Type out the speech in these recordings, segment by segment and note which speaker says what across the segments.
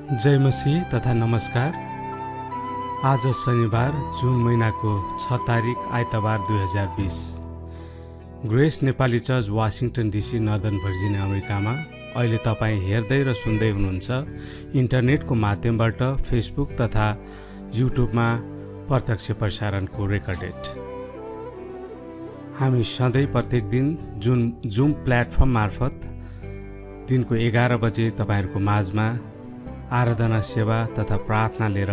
Speaker 1: जय मसीह तथा नमस्कार। आज शनिबार जुन महिनाको 6 तारिक आइतबार 2020। Grace Nepali church वाशिङटन DC northern Virginia अमेरिकामा अहिले तपाईँ हेर्दै र सुन्दै हुनुहुन्छ इन्टरनेटको माध्यमबाट फेसबुक तथा युट्युबमा प्रत्यक्ष प्रसारणको रेकर्डेड। हामी सधैँ प्रत्येक दिन जुम प्लेटफर्म मार्फत दिनको 11 बजे तपाईहरूको माझमा आराधना सेवा तथा प्रार्थना लिएर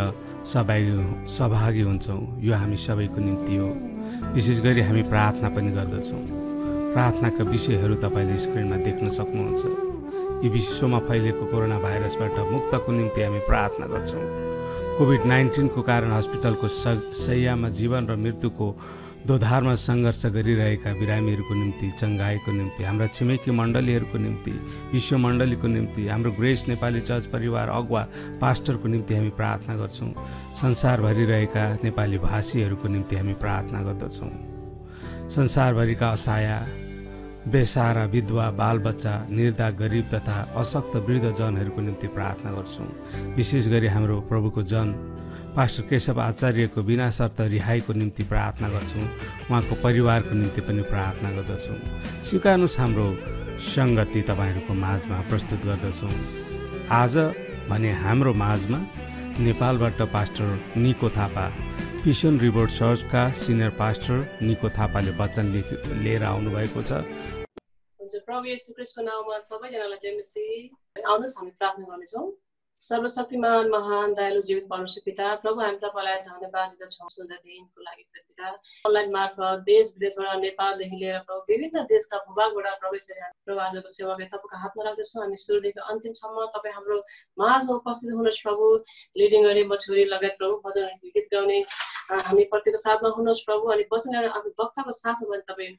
Speaker 1: सहभागी हुन्छौँ। यो हामी सबैको निम्ति हो। विशेष गरी हामी प्रार्थना पनि गर्दछौँ। प्रार्थनाका विषयहरू तपाईँले स्क्रिनमा देख्न सक्नुहुन्छ। यो विश्वमा फैलिएको कोरोना भाइरसबाट मुक्तको निम्ति हामी प्रार्थना गर्छौँ। कोभिड-19 को कारण हस्पिटलको शैय्यामा जीवन र मृत्युको दोधारमा सङ्घर्ष गरिरहेका बिरामीहरूको निम्ति, चङ्गाईको निम्ति, हाम्रा छिमेकी मण्डलीहरूको निम्ति, विश्व मण्डलीको निम्ति, हाम्रो ग्रेस नेपाली चर्च परिवार अगुवा पास्टरको निम्ति हामी प्रार्थना गर्छौँ। संसारभरि रहेका नेपाली भाषीहरूको निम्ति हामी प्रार्थना गर्दछौँ। संसारभरिका असहाय, बेसहारा, विधवा, बालबच्चा, निर्धन, गरिब तथा अशक्त वृद्धजनहरूको निम्ति प्रार्थना गर्छौँ। विशेष गरी हाम्रो प्रभुको जन पास्टर केशव आचार्यको बिना शर्त रिहाईको निम्ति प्रार्थना गर्छौँ। उहाँको परिवारको निम्ति पनि प्रार्थना गर्दछौँ। स्वीकार्नुहोस् हाम्रो सङ्गति तपाईँहरूको माझमा प्रस्तुत गर्दछौँ। आज भने हाम्रो माझमा नेपालबाट पास्टर निको थापा, पिसन रिभर चर्चका सिनियर पास्टर निको थापाले वचन लिएर आउनुभएको छ।
Speaker 2: प्रभु येशू ख्रीष्टको नाममा सबैजनालाई जय मसीह। आउनुहोस् हामी प्रार्थना गर्नेछौँ। सर्वशक्तिमान महान दयालु जीवित परमेश्वर पिता, प्रभु हामी तपाईँलाई धन्यवाद दिँदछौँ सुन्दर दिनको लागि पिता। अनलाइन मार्फत देश विदेशबाट नेपालदेखि लिएर प्रभु विभिन्न देशका भूभागबाट प्रभु आजको सेवा तपाईँको हातमा राख्दछौँ। हामी सुरुदेखि अन्तिमसम्म तपाईँ हाम्रो माझमा उपस्थित हुनुहोस् प्रभु। लिडिङ गर्ने म छोरी लगायत प्रभु भजन गीत गाउने हामी प्रत्येकको साथमा हुनुहोस् प्रभु। अनि वचन आफ्नो वक्ताको साथमा पनि तपाईँ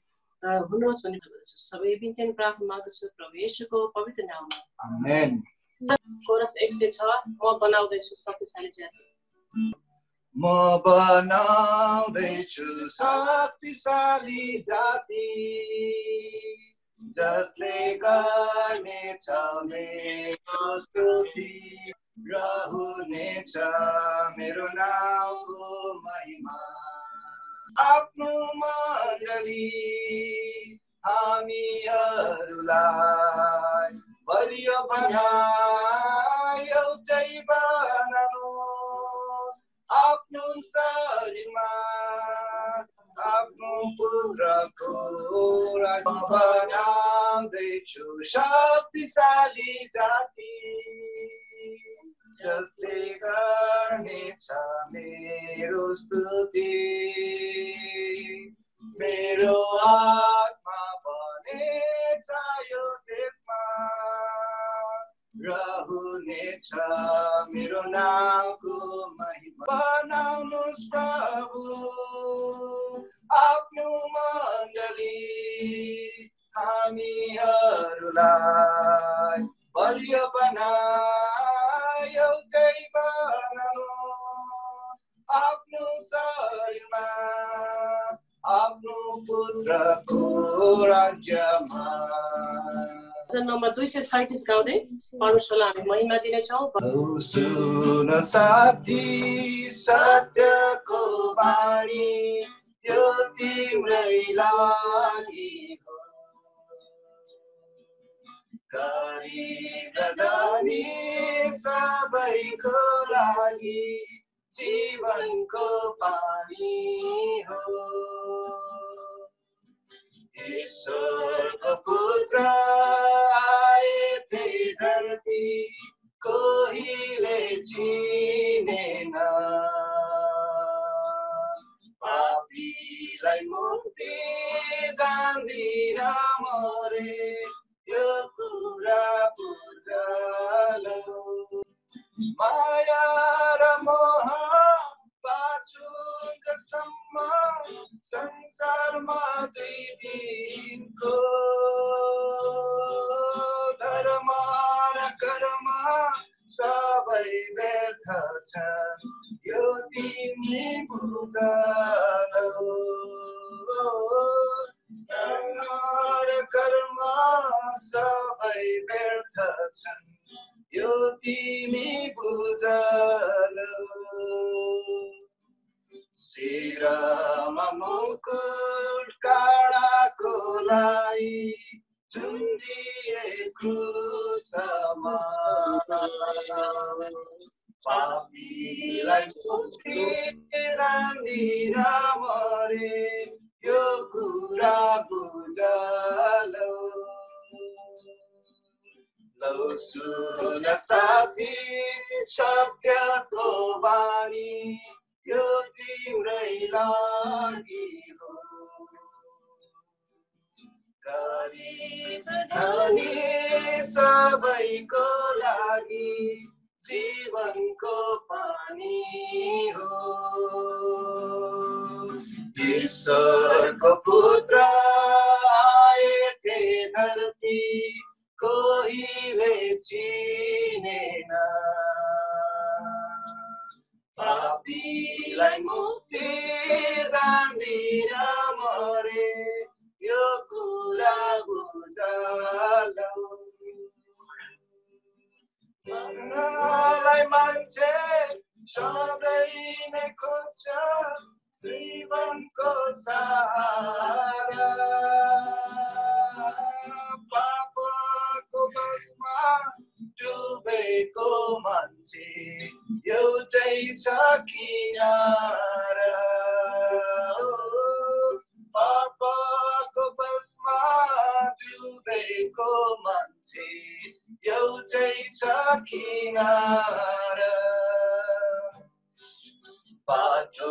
Speaker 2: हुनुहोस् भन्ने गर्दछु। सबै बिन्ती प्रार्थना माग्दछु प्रभु येशूको पवित्र नाममा, आमेन। कोरस 106 म बनाउँदैछु शक्तिशाली जाति।
Speaker 3: म बनाउँदैछु शक्तिशाली जाति, जसले गर्नेछ मेरो स्तुति र हुनेछ मेरो नामको महिमा। आफ्नो मण्डली हामीहरूलाई बलियो बनाई एउटै बनाउनुहोस्। आफ्नो शरीरमा आफ्नो पुत्रको राज्य बनाउँदैछु शक्तिशाली जाति, जसले गर्नेछ मेरो स्तुति। मेरो आत्मा बनेछ यो देशमा र हुनेछ मेरो नामको महिमा। बनाउनुहोस् प्रभु आफ्नो मण्डली हामीहरूलाई बलियो बनाई एउटै बनाउनुहोस्। आफ्नो शरीरमा आफ्नो पुत्रको राज्यमा।
Speaker 2: नम्बर 237 गाउँदै परमेश्वरलाई हामी महिमा दिनेछौँ।
Speaker 3: सुन साथी सत्यको बाणी, यो तिम्रै लागि हो। गरीब र धनी सबैको लागि जीवनको पानी हो। ईश्वरको पुत्र आए थिए धरती, कोहीले चिनेन। पापीलाई मुक्ति दान दिन मरे, यो कुरा बुझल। माया र मोह बाँचुन्जेलसम्म संसारमा दुई दिनको। धर्म र कर्म सबै व्यर्थ छन्, यो तिमी बुझलौ। धर्म र कर्म सबै व्यर्थ छन्, यो तिमी बुझलौ शिरमा मुकुट काँडाको लाई झुन्डिए क्रुसमा पापीलाई मुक्ति दिन मरे यो कुरा बुझलौ लौ सुन साथी सत्यको बानी यो तिम्रै लागि हो गरिब धनी सबैको लागि जीवनको पानी हो ईश्वरको पुत्र आए थे धरती कोहीले चिनेन पापीलाई मुक्ति दान दिन मरे यो कुरा बुझलौ मर्नलाई मान्छे सधैँ नै खोज्छ जीवनको सहारा पापको बसमा डुबेको मान्छे एउटै छ किनारा पापको बसमा डुबेको मान्छे एउटै छ किनारा बाटो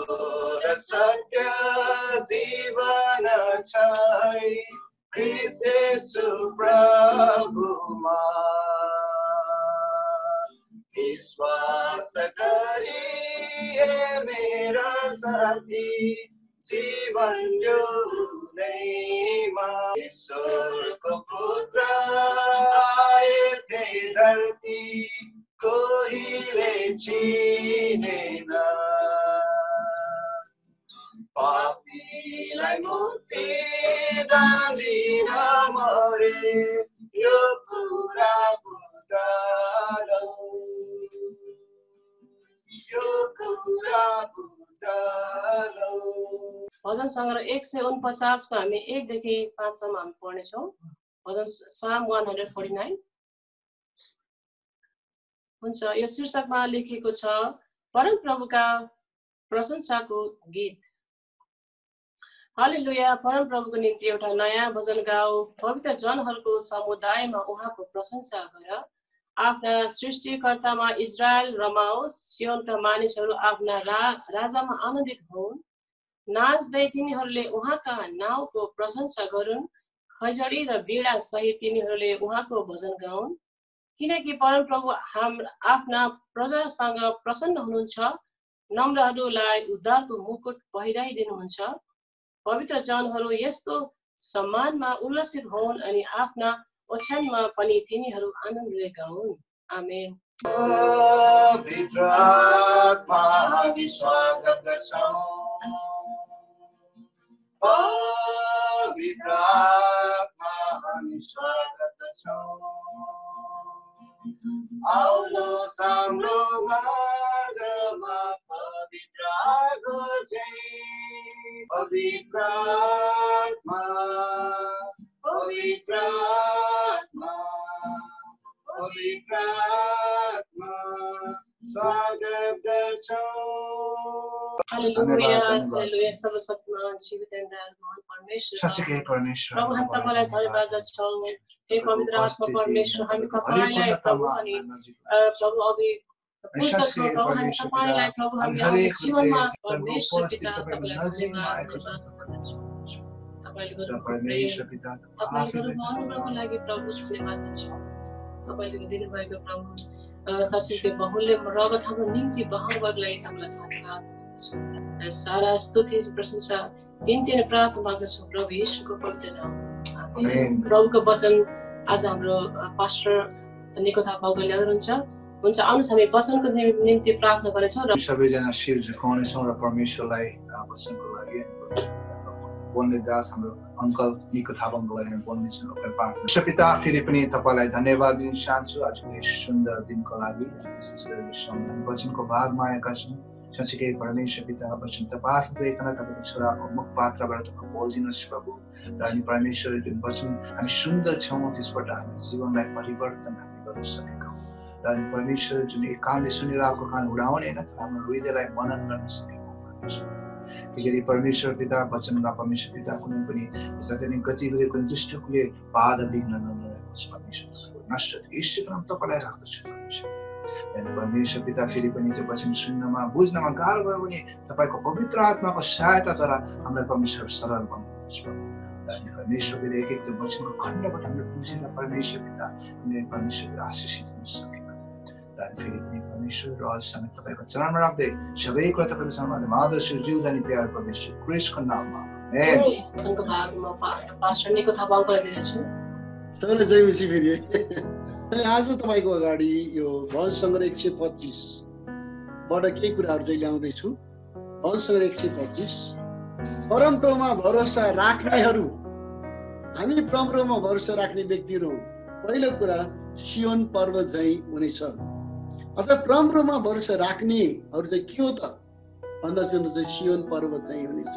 Speaker 3: र सत्य जीवन छै येशू प्रभुमा विश्वास गरी हे मेरा साथी जीवन यो हुँदैमा ईश्वरको पुत्र आए थे धरती कोहीले चिनेन पापीलाई मुक्ति दान दिन मरे यो कुरा बुझलौ यो कुरा बुझलौ
Speaker 2: भजन सङ्ग्रह 149 को हामी 1 देखि 5 सम्म हामी पढ्नेछौँ भजन साम 149 हुन्छ यो शीर्षकमा लेखिएको छ परम प्रभुका प्रशंसाको गीत हालेलुया परम प्रभुको निम्ति एउटा नयाँ भजन गाऊ पवित्र जनहरूको समुदायमा उहाँको प्रशंसा गर आफ्ना सृष्टिकर्तामा इजरायल रमाओस् सियोनका मानिसहरू आफ्ना राजामा आनन्दित हुन् नाच्दै तिनीहरूले उहाँका नाउँको प्रशंसा गरून् खजडी र बीडा सहित तिनीहरूले उहाँको भजन गाउन् किनकि परम प्रभु आफ्ना प्रजासँग प्रसन्न हुनुहुन्छ नम्रहरूलाई उद्धारको मुकुट पहिराइदिनुहुन्छ पवित्र जनहरू यस्तो सम्मानमा उल्लसित हुन् अनि आफ्ना ओछ्यानमा पनि तिनीहरू आनन्दले गाउन् आमेन
Speaker 3: पवित्र आत्मा हामी स्वागत गर्छौं पवित्र आत्मा हामी स्वागत गर्छौं आउनुहोस् हाम्रो माझमा पवित्र आगो चाहिँ पवित्र आत्मा पवित्र आत्मा पवित्र आत्मा स्वागत गर्छौं
Speaker 2: हालेलुया हालेलुया सर्वशक्तिमान जीवित महान परमेश्वर
Speaker 3: सच्चै परमेश्वर
Speaker 2: प्रभु हम तपाईलाई धन्यवाद दिन्छौं हे पवित्र आत्मा परमेश्वर हामी तपाईलाई प्रभु अनि प्रभु अघि पुस्तकको प्रभु हामी तपाईलाई प्रभु हामी हाम्रो जीवनमा परमेश्वर पिता तपाईलाई धन्यवाद दिन्छौं तपाईले
Speaker 3: परमेश्वर पिता
Speaker 2: तपाईको अनुग्रहको लागि प्रभु धन्यवाद दिन्छौं तपाईले दिनुभएको प्रभु साक्षीको बहुल्य रगत हाम्रो निम्ति बहाउनको लागि तपाईलाई धन्यवाद सारा स्तुति प्रशंसा बिन्ती र प्रार्थना गर्दछौँ प्रभु येशूको पवित्र नाम आमेन प्रभुको वचन आज हाम्रो पास्टर निको थापाले ल्याउनुहुन्छ हुन्छ आउनुहोस् हामी वचनको निम्ति प्रार्थना गर्छौँ र
Speaker 3: सबैजना शिर झुकाउनेछौँ र परमेश्वरलाई वचनको लागि बोल्ने दास हाम्रो अङ्कल निको थापाङलाई हामी बोल्नेछौँ प्रार्थना। पिता फेरि पनि तपाईँलाई धन्यवाद दिन चाहन्छु आजको यस सुन्दर दिनको लागि। विशेष गरी वचनको भागमा आएका छौँ। साँच्चीकै परमेश्वर पिता वचन तपाईँ आफू गइकन तपाईँको छोराको मुखपात्रबाट तपाईँ बोलिदिनुहोस् प्रभु। र अनि परमेश्वर जुन वचन हामी सुन्दछौँ त्यसबाट हामी जीवनलाई परिवर्तन हामी गर्न सकेका हौँ। र अनि परमेश्वर जुन एक कानले सुनेर अर्को कान उडाउने होइन हाम्रो हृदयलाई मनन गर्न सकेका हौँ परमेश्वर। त्यसरी परमेश्वर पिता वचनमा परमेश्वर पिता कुनै पनि जति नै गति गरेको दुष्टले बाधा विघ्न नगरोस् परमेश्वर। नष्ट यीशुको नाम तपाईँलाई राख्दछु परमेश्वर। परमेश्वर पिता फेरि पनि त्यो वचन सुन्नमा बुझ्नमा गाह्रो भयो भने तपाईँको पवित्र आत्माको सहायताद्वारा हामीलाई परमेश्वर सरल बनाउनुहोस् प्रभु। अनि परमेश्वर पिता एक एक त्यो वचनको खण्डबाट हामीले बुझेर परमेश्वर पिता हामीले परमेश्वर पिता आशिषित हुन सकेका। र फेरि पनि परमेश्वर र अझसम्म तपाईँको चरणमा राख्दै सबै कुरा तपाईँको चरणमा महादर्शी जिउँदा नि प्यार परमेश्वर क्रिस्टको नाममा आमेन।
Speaker 2: वचनको भागमा पास्टर निको थापाङलाई दिन्छु।
Speaker 4: सबैले जय मसी फेरि। आज तपाईँको अगाडि यो भजन सङ्ग्रह 125 बाट केही कुराहरू चाहिँ ल्याउँदैछु। भजन सङ्ग्रह 125 परमप्रभुमा भरोसा राख्नेहरू, हामी परमप्रभुमा भरोसा राख्ने व्यक्तिहरू हौँ। पहिलो कुरा सियोन पर्वत झैँ हुनेछ। अर्थात् परमप्रभुमा भरोसा राख्नेहरू चाहिँ के हो त भन्दा चाहिँ सियोन पर्वत झैँ हुनेछ।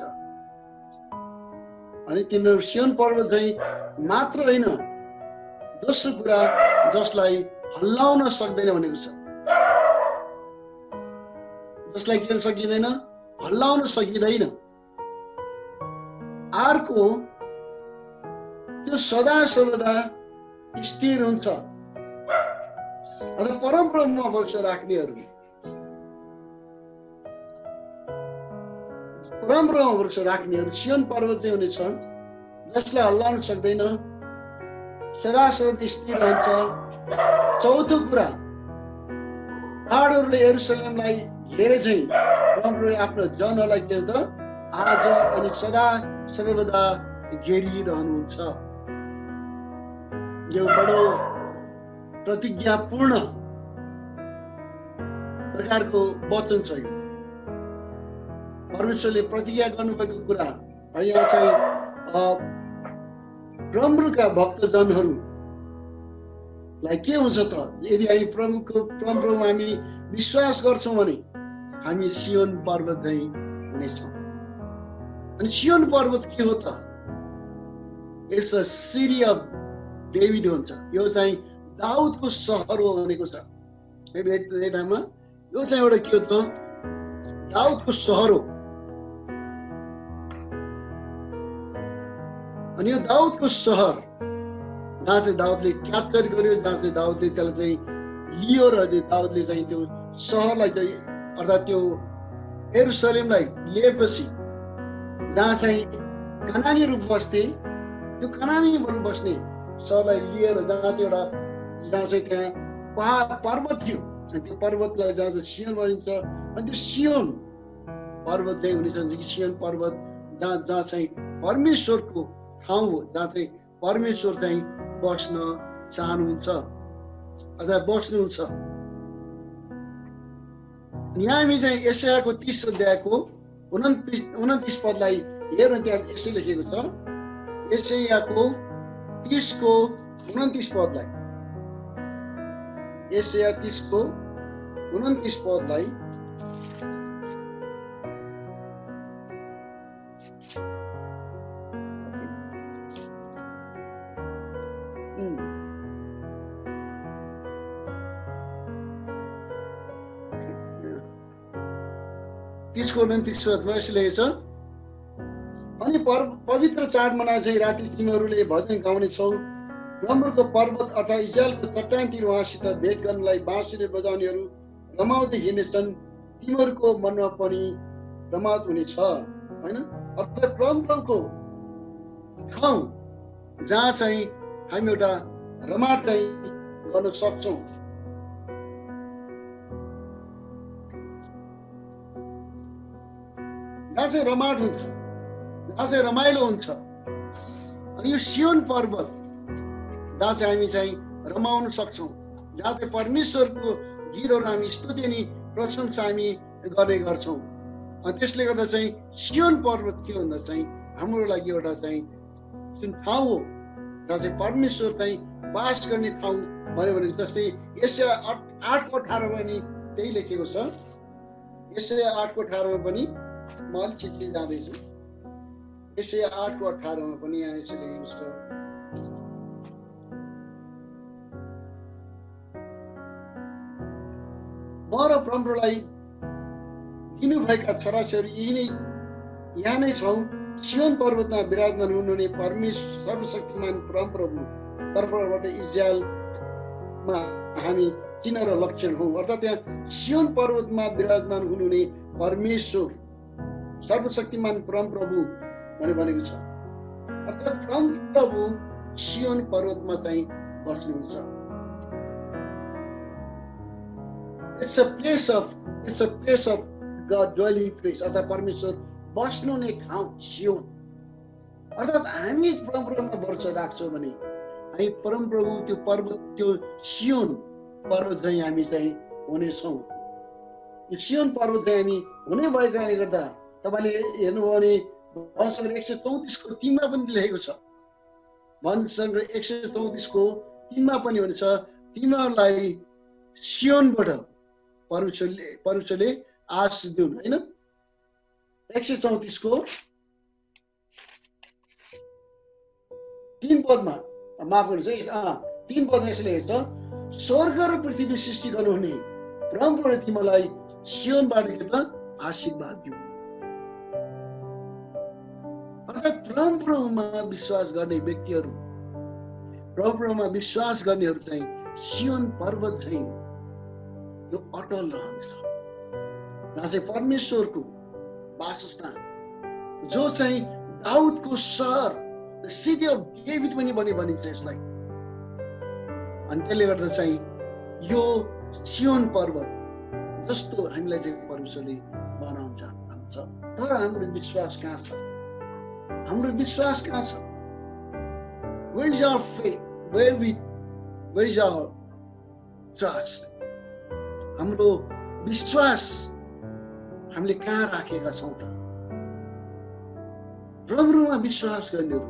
Speaker 4: अनि तिनीहरू सियोन पर्वत झैँ मात्र होइन, दोस्रो कुरा जसलाई हल्लाउन सक्दैन भनेको छ। जसलाई के सकिँदैन, हल्लाउन सकिँदैन। अर्को त्यो सदा सर्वदा स्थिर हुन्छ। अथवा परमप्रभुमा भरोसा राख्नेहरू, परमप्रभुमा भरोसा राख्नेहरू सियोन पर्वत चाहिँ हुनेछ जसलाई हल्लाउन सक्दैन, सदा सर्वदा स्थिर रहन्छ। चौथो कुरा पहाडहरूले यरुशलेमलाई घेरे चाहिँ परमप्रभुले आफ्नो जनहरूलाई के त आज अनि सदा सर्वदा घेरिरहनुहुन्छ। यो बडो प्रतिज्ञापूर्ण प्रकारको वचन छ। यो परमेश्वरले प्रतिज्ञा गर्नुभएको कुरा यहाँ चाहिँ प्रभुका भक्तजनहरूलाई के हुन्छ त यदि हामी परमप्रभुमा हामी विश्वास गर्छौँ भने हामी सियोन पर्वत झैँ हुनेछौँ। अनि सियोन पर्वत के हो त? It's a city of David हुन्छ। यो चाहिँ दाउदको सहर हो भनेको छ। ठाउँमा यो चाहिँ एउटा के हो त? दाउदको सहर हो। अनि यो दाउदको सहर जहाँ चाहिँ दाउदले क्याप्चर गर्यो, जहाँ चाहिँ दाउदले त्यसलाई चाहिँ लियो र दाउदले चाहिँ त्यो सहरलाई चाहिँ अर्थात् त्यो यरुशलेमलाई लिएपछि जहाँ चाहिँ कनानीहरू बस्थे, त्यो कनानीहरू बस्ने सहरलाई लिएर जहाँ चाहिँ एउटा जहाँ चाहिँ त्यहाँ पर्वत थियो, त्यो पर्वतलाई जहाँ चाहिँ सियोन भनिन्छ। अनि त्यो सियोन पर्वत चाहिँ हुनेछ सियोन पर्वत जहाँ चाहिँ परमेश्वरको ठाउँ हो, जहाँ चाहिँ परमेश्वर चाहिँ बस्न चाहनुहुन्छ अथवा बस्नुहुन्छ। यहाँ हामी चाहिँ यशायाको 30 अध्यायको 29 पदलाई हेरौँ। त्यहाँ यसै लेखेको छ, यशायाको 30 को 29 पदलाई, यशाया 30 को 29 पदलाई अनि पवित्र चाड मना चाहिँ राति तिमीहरूले भजन गाउनेछौ। रमरको पर्वत अर्थात् इजरायलको चट्टानतिर उहाँसित भेट गर्नलाई बाँसुरी बजाउनेहरू रमाउँदै हिँड्नेछन्। तिमीहरूको मनमा पनि रमात हुनेछ होइन। अर्थात् परमप्रभुको ठाउँ जहाँ चाहिँ हामी एउटा रमात चाहिँ गर्न सक्छौँ। जहाँ चाहिँ रमाट हुन्छ, जहाँ चाहिँ रमाइलो हुन्छ। अनि यो सियोन पर्वत जहाँ चाहिँ हामी चाहिँ रमाउन सक्छौँ, जहाँ चाहिँ परमेश्वरको गीतहरू हामी स्तुति अनि प्रशंसा हामी गर्ने गर्छौँ। अनि त्यसले गर्दा चाहिँ सियोन पर्वत के भन्दा चाहिँ हाम्रो लागि एउटा चाहिँ जुन ठाउँ हो जहाँ चाहिँ परमेश्वर चाहिँ बास गर्ने ठाउँ भन्यो भने जस्तै यशाया 8:18 पनि त्यही लेखेको छ। यशाया 8:18 पनि म अलिक छिटो जाँदैछु। यशाया 8:18 पनि यहाँ यसो लेखेको छ, म र परमप्रभुलाई दिनुभएका छोराछोरी यहाँ नै छौँ। सियोन पर्वतमा विराजमान हुनुहुने परमेश्वर सर्वशक्तिमान परमप्रभु तर्फबाट इजरायलमा हामी चिन्ह र लक्षण हौँ। अर्थात् यहाँ सियोन पर्वतमा विराजमान हुनुहुने परमेश्वर सर्वशक्तिमान परमप्रभु भनेको छ। अर्थात् परमप्रभु सियोन पर्वतमा चाहिँ बस्नुहुन्छ। It's a place of God dwelling place, अर्थात् परमेश्वर बस्नुहुने ठाउँ सियोन। अर्थात् हामी परमप्रभुमा भरोसा राख्छौँ भने हामी परमप्रभु त्यो पर्वत त्यो सियोन पर्वत चाहिँ हामी चाहिँ हुनेछौँ। यो सियोन पर्वत चाहिँ हामी हुने भएको कारणले गर्दा तपाईँले हेर्नुभयो भने वंशसङ्ग्रह 134:3 मा पनि लेखेको छ। वंशसङ्ग्रह 134:3 पनि भनेको छ, तिमीहरूलाई सियोनबाट परमेश्वरले आशीष दिउन्। होइन, 134:3 पदमा माफ गर्नुहोस् है, 3 पदमा यसले लेखेको छ, स्वर्ग र पृथ्वी सृष्टि गर्नुहुने परमप्रभुले तिमीलाई सियोनबाट के त आशीर्वाद दिउन्। अर्थात् परमप्रभुमा विश्वास गर्ने व्यक्तिहरू, परमप्रभुमा विश्वास गर्नेहरू चाहिँ सियोन पर्वत चाहिँ यो अटल रहन्छ, जहाँ चाहिँ परमेश्वरको वासस्थान, जो चाहिँ दाउदको सहर, सिटी अफ डेभिड पनि भनिन्छ यसलाई। अनि त्यसले गर्दा चाहिँ यो सियोन पर्वत जस्तो हामीलाई चाहिँ परमेश्वरले बनाउन चाहनुहुन्छ। तर हाम्रो विश्वास कहाँ छ? हाम्रो विश्वास कहाँ छ? Where is our faith? Where is our trust? हाम्रो विश्वास हामीले कहाँ राखेका छौँ त? प्रभुमा विश्वास गर्नेहरू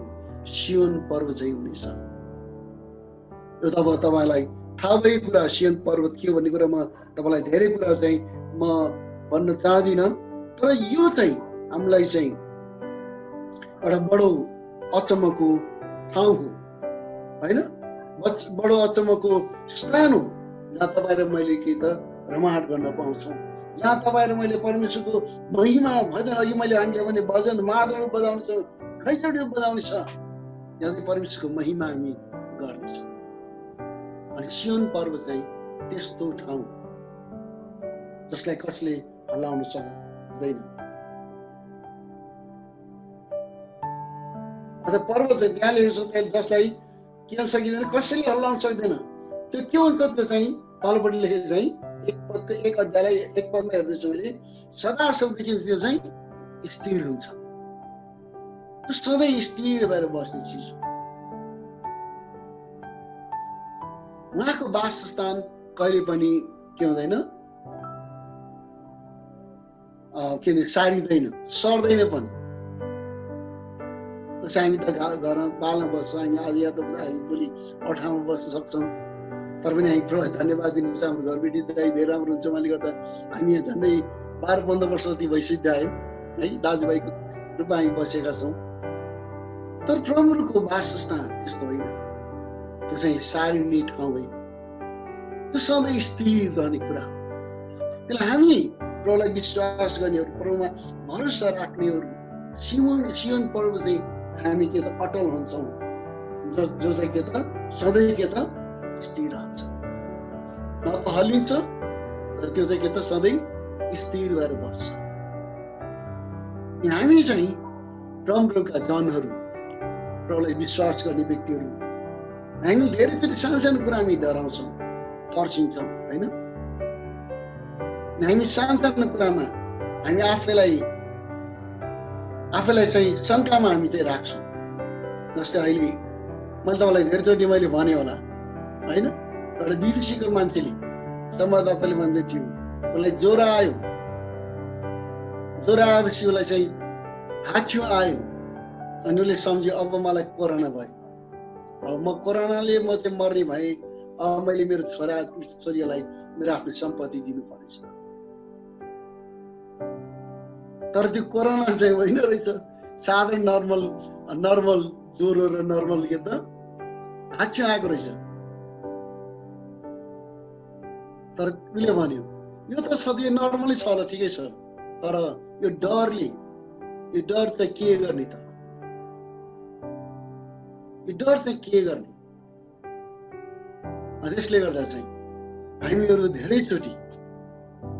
Speaker 4: सियोन पर्वत चाहिँ हुनेछ। यो त अब तपाईँलाई थाहा भएको कुरा, सियोन पर्वत के हो भन्ने कुरा म तपाईँलाई धेरै कुरा चाहिँ म भन्न चाहदिनँ। तर यो चाहिँ हामीलाई चाहिँ एउटा बडो अचम्मको ठाउँ हो, होइन? बडो अचम्मको स्थान हो, जहाँ तपाईँ र मैले के त रमाहट गर्न पाउँछौँ, जहाँ तपाईँ र मैले परमेश्वरको महिमा भजन, अघि मैले हामीले भने भजन मादल बजाउने छ, खैचडी बजाउने छ, यहाँ चाहिँ परमेश्वरको महिमा हामी गर्नेछौँ। अनि सियोन पर्वत चाहिँ त्यस्तो ठाउँ जसलाई कसले हल्लाउन सक्दैन। पर्वत त्यहाँ लेखेको छ जसलाई किन सकिँदैन, कसैले हल्लाउन सक्दैन। त्यो के हुन्छ? त्यो चाहिँ तलपट्टि लेखेको चाहिँ एक अध्यायलाई 1 पदमा हेर्दैछु मैले, सदा सबैदेखि त्यो चाहिँ स्थिर हुन्छ। त्यो सधैँ स्थिर भएर बस्ने चिज हो। उहाँको वासस्थान कहिले पनि के हुँदैन, के भन्छ, सारिँदैन, सर्दैन पनि। हामी त घरमा बाल्न बस्छौँ, हामी आज या त हामी भोलि ठाउँमा बस्न सक्छौँ। तर पनि हामी प्रभुलाई धन्यवाद दिनुहुन्छ, हाम्रो घरबेटी दाइ धेरै राम्रो हुन्छ। उहाँले गर्दा हामी यहाँ झन्डै 12-15 वर्ष जति भइसक्यो है, दाजुभाइको रूपमा हामी बसेका छौँ। तर प्रभुको वासस्थान त्यस्तो होइन, त्यो चाहिँ सारिने ठाउँ होइन, त्यो सधैँ स्थिर रहने कुरा हो। त्यसलाई हामी प्रभुलाई विश्वास गर्नेहरू, प्रभुमा भरोसा राख्नेहरू सियोन पर्वत चाहिँ हामी के त अटल हुन्छौँ, जो चाहिँ के त सधैँ के त स्थिर रहन्छ, न त हल्लिन्छ, र त्यो चाहिँ के त सधैँ स्थिर भएर बस्छ। हामी चाहिँ प्रभुका जनहरू, प्रभुलाई विश्वास गर्ने व्यक्तिहरू, हामी धेरैचोटि सानो सानो कुरा हामी डराउँछौँ, तर्सिन्छौँ, होइन? हामी सानो सानो कुरामा हामी आफैलाई चाहिँ शङ्कामा हामी चाहिँ राख्छौँ। जस्तै अहिले मैले तपाईँलाई धेरैचोटि मैले भने होला, होइन? एउटा बिबिसीको मान्छेले, संवाददाताले भन्दै थियो, उसलाई ज्वरो आयो, ज्वरो आएपछि उसलाई चाहिँ हाच्छिउँ आयो, अनि उसले सम्झ्यो अब मलाई कोरोना भयो, अब म कोरोनाले म चाहिँ मर्ने भएँ, अब मैले मेरो छोरा छोरीलाई मेरो आफ्नो सम्पत्ति दिनुपर्नेछ। तर त्यो कोरोना चाहिँ होइन रहेछ, साधारण नर्मल ज्वरो र नर्मल के त हाच्छी आएको रहेछ। तर उसले भन्यो यो त सधैँ नर्मलै छ होला, ठिकै छ, तर यो डर चाहिँ के गर्ने त, यो डर चाहिँ के गर्ने। त्यसले गर्दा चाहिँ हामीहरू धेरैचोटि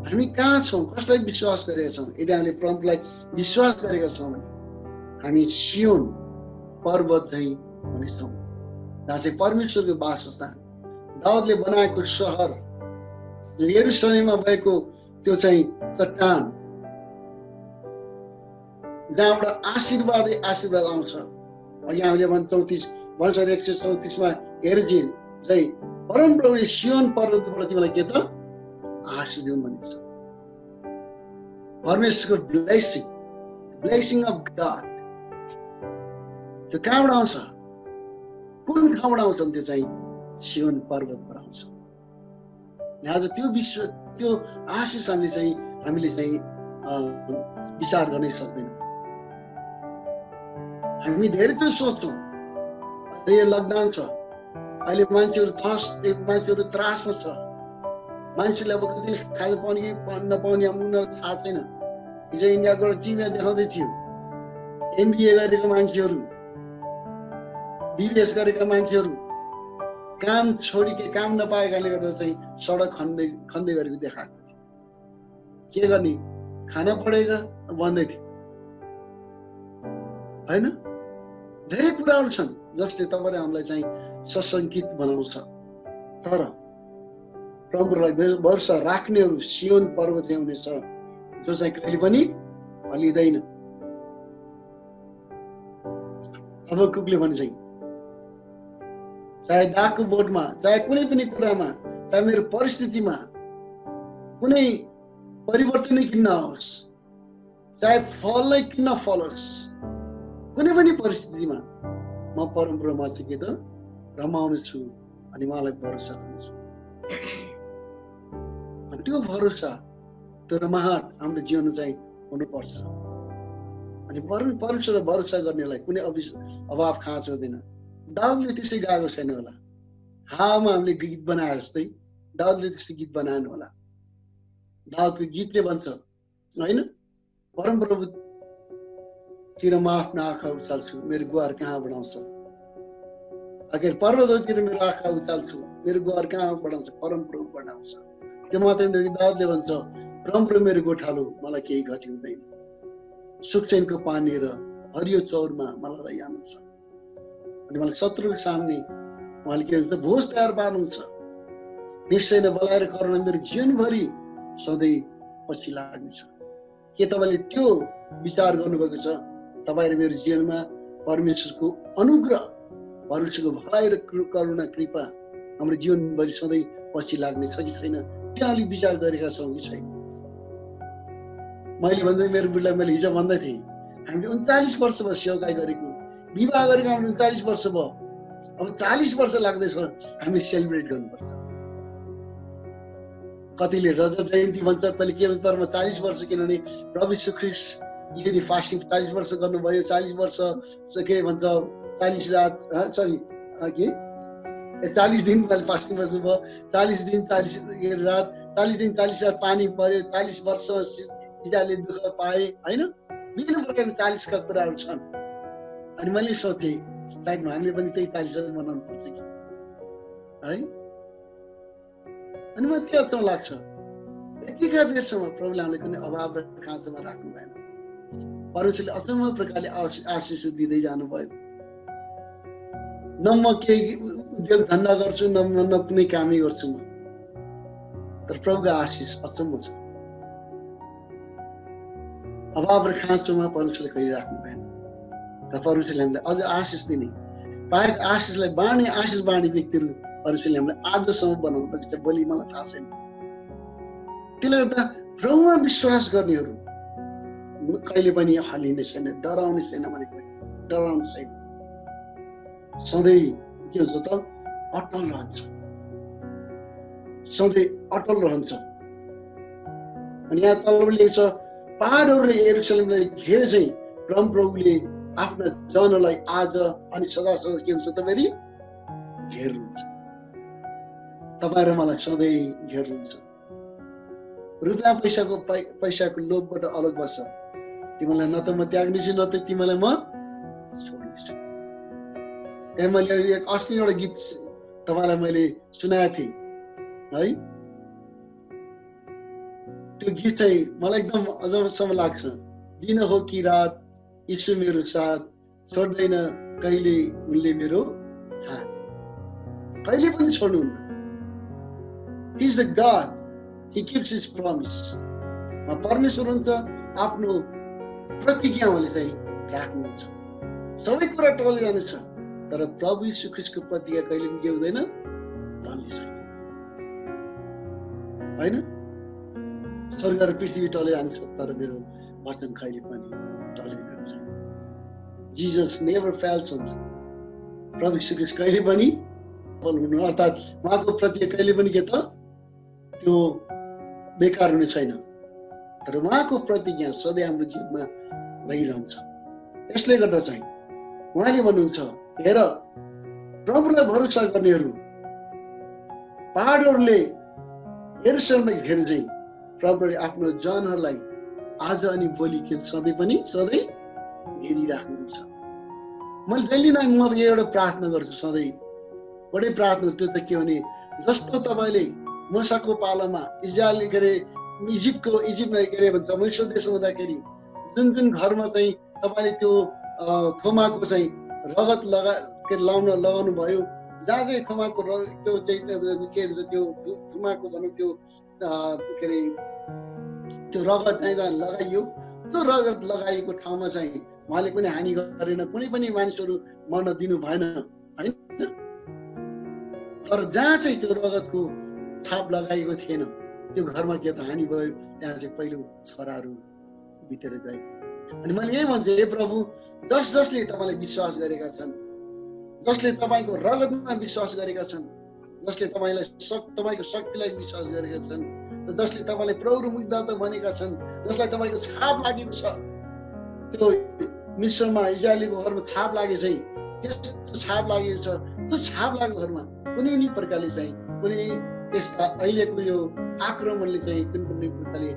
Speaker 4: हामी कहाँ छौँ, कसलाई विश्वास गरेका छौँ। यदि हामीले प्रभुलाई विश्वास गरेका छौँ भने हामी सियोन पर्वत चाहिँ हुनेछौँ, जहाँ चाहिँ परमेश्वरको वासस्थान, दाउदले बनाएको सहर, यरुशलेममा भएको त्यो चाहिँ चट्टान, जहाँबाट आशीर्वादै आशीर्वाद आउँछ। अघि हामीले 134 हेर्जिन चाहिँ परमप्रभुले सियोन पर्वतबाट तिमीलाई के त आशीष दिउन् भनेको छ। परमेश्वरको ब्लेसिङ अफ गॉड त्यो कहाँबाट आउँछ, कुन ठाउँबाट आउँछ? त्यो चाहिँ सियोन पर्वतबाट आउँछ। लिहाजा त्यो आशीष हामीले चाहिँ विचार गर्नै सक्दैन। हामी धेरै त सोच्छौँ यो लकडाउन छ, अहिले मान्छेहरू त्रासमा छ, मान्छेले अब कति खानु पाउने कि नपाउने उनीहरूलाई थाहा छैन। हिजो इन्डियाबाट टिभीमा देखाउँदै थियो MBA गरेका मान्छेहरू, BBS गरेका मान्छेहरू काम छोडिके काम नपाएकाले गर्दा चाहिँ सडक खन्दै गरेको देखाएको थियो। के गर्ने, खाना पढेका भन्दै थियो होइन। धेरै कुराहरू छन् जसले तपाईँले हामीलाई चाहिँ सशङ्कित बनाउँछ। तर प्रभुलाई भरोसा राख्नेहरू सियोन पर्वत चाहिँ हुनेछ, जो चाहिँ कहिले पनि हल्लिँदैन। हबकुकले भने चाहिँ चाहे दागको बोटमा, चाहे कुनै पनि कुरामा, चाहे मेरो परिस्थितिमा कुनै परिवर्तनै किन नहोस्, चाहे फलै किन नफलोस्, कुनै पनि परिस्थितिमा म परमप्रभुमा चाहिँ के त रमाउने छु अनि उहाँलाई भरोसा गर्नेछु। त्यो भरोसा, त्यो रमाहट हाम्रो जीवनमा चाहिँ हुनुपर्छ। अनि परमेश्वरलाई भरोसा गर्नेलाई कुनै अभाव खाँचो हुँदैन। दाउदले त्यसै गाएको छैन होला, हावामा हामीले गीत बनाए जस्तै दाउदले त्यस्तै गीत बनाएन होला। दाउदको गीतले भन्छ होइन, परमप्रभुतिर म आफ्नो आँखा उचाल्छु, मेरो गुहार कहाँ बढाउँछ। अगर पर्वततिर मेरो आँखा उचाल्छु, मेरो गुहार कहाँ बढाउँछ, परमप्रभु बढाउँछ। त्यो मात्रै दाउदले भन्छ परमप्रभु मेरो गोठालो, मलाई केही घटी हुँदैन। सुक्चैनको पानी र हरियो चौरमा मलाई लैजानुहुन्छ। अनि मलाई शत्रुको सामने उहाँले के भन्छ, भोज तयार पार्नुहुन्छ। निश्चय नै बलाएर करुणा मेरो जीवनभरि सधैँ पछि लाग्नेछ। के तपाईँले त्यो विचार गर्नुभएको छ? तपाईँ र मेरो जीवनमा परमेश्वरको अनुग्रह, परमेश्वरको भलाइ र करुणा कृपा हाम्रो जीवनभरि सधैँ पछि लाग्ने छ कि छैन? त्यो अलिक विचार गरेका छौँ कि छैन? मैले भन्दै मेरो बुढीलाई मैले हिजो भन्दै थिएँ, हामीले 39 वर्ष भयो सेवाकाई गरेको, विवाह गरेको हाम्रो 39 वर्ष भयो। अब 40 वर्ष लाग्दैछ, हामीले सेलिब्रेट गर्नुपर्छ। कतिले रजत जयन्ती भन्छ, पहिले के भन्छ, तर 40 वर्ष, किनभने प्रभु यीशु ख्रीष्टले फास्टिङ 40 वर्ष गर्नुभयो। 40 वर्ष के भन्छ, 40 रात सरी के 40 दिन फास्टिङ बस्नुभयो, 40 दिन 40 रात, 40 दिन 40 रात पानी पर्यो, 40 वर्ष पिताले दुःख पाए होइन। विभिन्न प्रकारको 40 का कुराहरू छन्। अनि मैले सोधेँ सायद हामीले पनि त्यही 40 मनाउनु पर्छ कि है। अनि मलाई के अचम्म लाग्छ, यतिका बेरसम्म प्रभुले हामीलाई कुनै अभाव र खाँचोमा राख्नु भएन। परमेश्वरले अचम्म प्रकारले आशिष दिँदै जानुभयो। न म केही उद्योग धन्दा गर्छु, न कुनै कामै गर्छु म, तर प्रभुको आशिष अचम्म छ। अभाव र खाँचोमा परमेश्वरले कहिले राख्नु भएन। तर परमेश्वरले हामीलाई अझ आशिष दिने, पाएको आशिषलाई आशिष बाँड्ने व्यक्तिहरू परमेश्वरले हामीलाई आजसम्म बनाउनु भएको छ। भोलि मलाई थाहा छैन। त्यसले गर्दा प्रभुमा विश्वास गर्नेहरू कहिले पनि हल्लिने छैन, डराउने छैन भनेको टर्न छैन, सधैँ के हुन्छ त अटल रहन्छ, सधैँ अटल रहन्छ। अनि यहाँ तल लेखेको छ पहाडहरूले यरुशलेमलाई घेरे चाहिँ परमप्रभुले आफ्ना जनलाई आज अनि सदा सदा के हुन्छ त फेरि घेर्नुहुन्छ। तपाईँ र मलाई सधैँ घेर्नुहुन्छ। रुपियाँ पैसाको लोभबाट अलग बस्छ। तिमीलाई न त म त्याग्नेछु न त तिमीलाई म छोड्नेछु। मैले एक अस्ति एउटा गीत तपाईँलाई मैले सुनाएको थिएँ है, त्यो गीत चाहिँ मलाई एकदम अझसम्म लाग्छ। दिन हो कि रात यीशु मेरो साथ छोड्दैन कहिले उनले मेरो हात, कहिले पनि छोड्नुहुन्न। He is the God, he keeps his promise। परमेश्वर हुन्छ आफ्नो प्रतिज्ञा उहाँले चाहिँ राख्नुहुन्छ। सबै कुरा टल्दै जानेछ तर प्रभु यीशु ख्रीष्टको प्रतिज्ञा कहिले पनि के हुँदैन, टल्ने छैन होइन। स्वर्ग र पृथ्वी टले जान्छ तर मेरो वचन कहिले पनि टलेको छैन। जीसस नेभर फेल्स हुन्छ। प्रभु यीशु ख्रीष्ट कहिले पनि विफल हुनु अर्थात् उहाँको प्रतिज्ञा कहिले पनि के त त्यो बेकार हुने छैन, तर उहाँको प्रतिज्ञा सधैँ हाम्रो जीवनमा रहिरहन्छ। यसले गर्दा चाहिँ उहाँले भन्नुहुन्छ हेर प्रभुलाई भरोसा गर्नेहरू पहाडहरूले यरुशलेमलाई घेरे चाहिँ प्रभुले आफ्नो जनहरूलाई आज अनि भोलि के सधैँ पनि सधैँ घेरिराख्नुहुन्छ। मैले जहिले नै म एउटा प्रार्थना गर्छु, सधैँ बढी प्रार्थना। त्यो त के भने जस्तो तपाईँले मूसाको पालामा इजरायल के अरे इजिप्टलाई के अरे भन्छ मिस्र देशमा हुँदाखेरि जुन जुन घरमा चाहिँ तपाईँले त्यो थोमाको चाहिँ रगत लगाउनु भयो, जहाँ चाहिँ थोमाको त्यो चाहिँ के भन्छ त्यो थोमाको भनौँ त्यो के अरे त्यो रगत चाहिँ जहाँ लगाइयो, त्यो रगत लगाइएको ठाउँमा चाहिँ उहाँले पनि हानि गरेन, कुनै पनि मानिसहरू मर्न दिनु भएन होइन। तर जहाँ चाहिँ त्यो रगतको छाप लगाइएको थिएन त्यो घरमा के त हानि भयो, त्यहाँ चाहिँ पहिलो छोराहरू बितेर गए। अनि मैले यही भन्छु, हे प्रभु जस जसले तपाईँलाई विश्वास गरेका छन्, जसले तपाईँको रगतमा विश्वास गरेका छन्, जसले तपाईँको शक्तिलाई विश्वास गरेका छन्, र जसले तपाईँलाई प्रभु र मुक्तिदाता भनेका छन्, जसलाई तपाईँको छाप लागेको छ, त्यो मिस्रमा इजरायलीको घरमा छाप लागे चाहिँ त्यस्तो छाप लागेको छ, त्यो छाप लागेको घरमा कुनै पनि प्रकारले चाहिँ कुनै त्यस्ता अहिलेको यो आक्रमणले चाहिँ कुनै पनि प्रकारले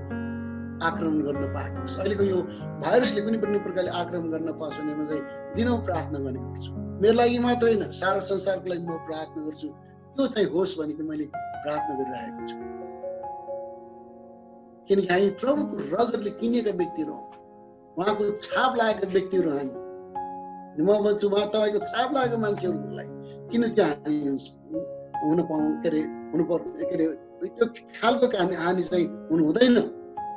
Speaker 4: आक्रमण गर्न पाएको छ। अहिलेको यो भाइरसले कुनै पनि प्रकारले आक्रमण गर्न पाओस् भने म चाहिँ दिनौँ प्रार्थना गर्ने गर्छु। मेरो लागि मात्र होइन, सारा संसारको लागि म प्रार्थना गर्छु त्यो चाहिँ होस् भनेको मैले प्रार्थना गरिरहेको छु। किनकि हामी प्रभुको रगतले किनेका व्यक्तिहरू हौँ, उहाँको छाप लागेका व्यक्तिहरू हामी। म भन्छु उहाँ तपाईँको छाप लागेको मान्छेहरूलाई किन त्यो हानि हुन पाउँ के अरे त्यो खालको हानि चाहिँ हुनु हुँदैन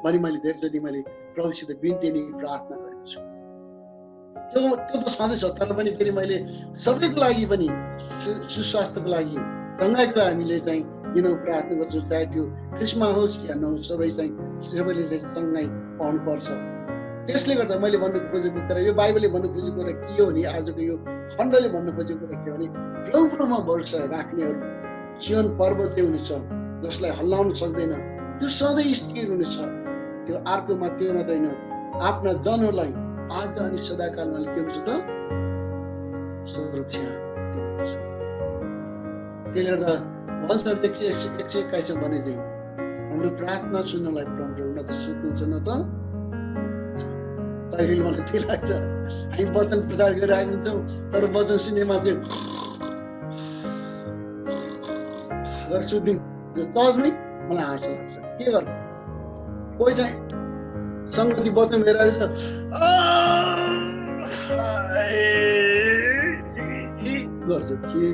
Speaker 4: भने मैले धेरैचोटि मैले प्रभुसित बिन्ती अनि प्रार्थना गरेको छु। त्यो त सधैँ छ, तर पनि फेरि मैले सबैको लागि पनि सुस्वास्थ्यको लागि सँगैको हामीले चाहिँ दिनौँ प्रार्थना गर्छु। चाहे त्यो ख्रिस्टमा होस् या नहोस्, सबैले चाहिँ सँगै पाउनुपर्छ। त्यसले गर्दा मैले भन्नु खोजेको कुरा, यो बाइबलले भन्नु खोजेको कुरा के हो भने, आजको यो खण्डले भन्नु खोजेको कुरा के हो भने, प्रभुमा भरोसा राख्नेहरू जीवन पर्वत चाहिँ हुनेछ जसलाई हल्लाउन सक्दैन, त्यो सधैँ स्थिर हुनेछ। त्यो अर्कोमा त्यो मात्र होइन, आफ्ना जनहरूलाई आज अनि सदाकालमा के हुन्छ त सुरक्षा दिनुहुन्छ। त्यसले गर्दा भन्छ 121 भने चाहिँ हाम्रो प्रार्थना सुन्नलाई प्रभु न त सुत्नुहुन्छ न त अहिले मलाई के लाग्छ, हामी वचन प्रचार गरिरहेको हुन्छौँ तर वचन सुन्नेमा चाहिँ चर्चमै मलाई हाँसो लाग्छ। के गर्नु, कोही चाहिँ सङ्गति वचन भइरहेको छ गर्छ के